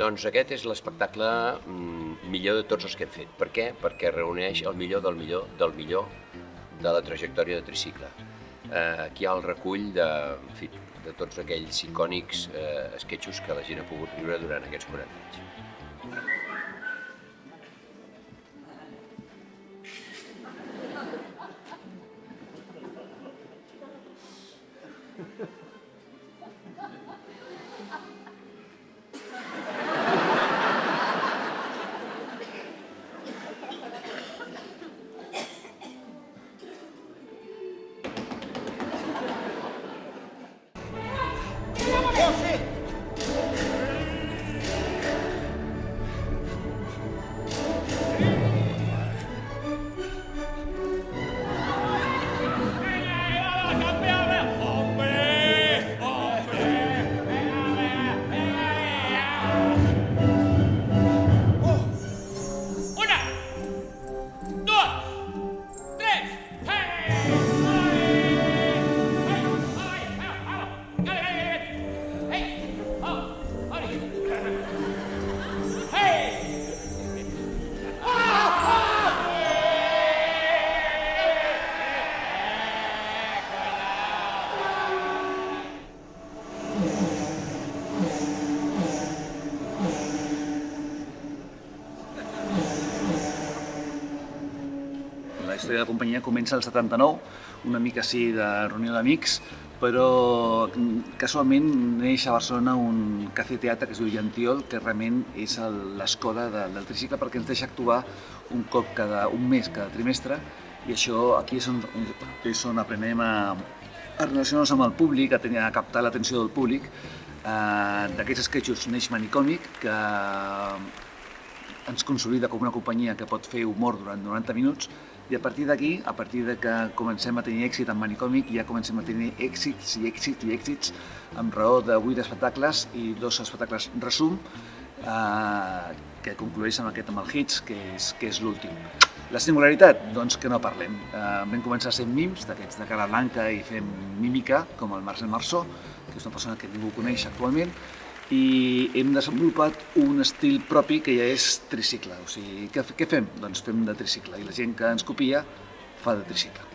Doncs aquest és l'espectacle millor de tots els que hem fet. Per què? Perquè reuneix el millor del millor del millor de la trajectòria de Tricicle. Aquí hi ha el recull de tots aquells icònics esquetxos que la gent ha pogut viure durant aquests 40 anys. La història de la companyia comença al 79, una mica així de reunió d'amics, però casualment neix a Barcelona un cafè-teatre que es diu Llantiol, que realment és l'escola del Tricicle perquè ens deixa actuar un cop un mes cada trimestre, i això aquí és on aprenem a relacionar-nos amb el públic, a captar l'atenció del públic. D'aquests esquetxos neix Manicòmic, que ens consolida com una companyia que pot fer humor durant 90 minuts, i a partir d'aquí, a partir de que comencem a tenir èxit amb Manicòmic, ja comencem a tenir èxits i èxits i èxits, amb raó de 8 espectacles i 2 espectacles resum, que conclueix amb el Hits, que és l'últim. La singularitat? Doncs que no parlem. Vam començar sent mims, d'aquests de cara blanca, i fem mímica, com el Marcel Marceau, que és una persona que ningú coneix actualment, i hem desenvolupat un estil propi que ja és Tricicle. O sigui, què fem? Doncs fem de Tricicle, i la gent que ens copia fa de Tricicle.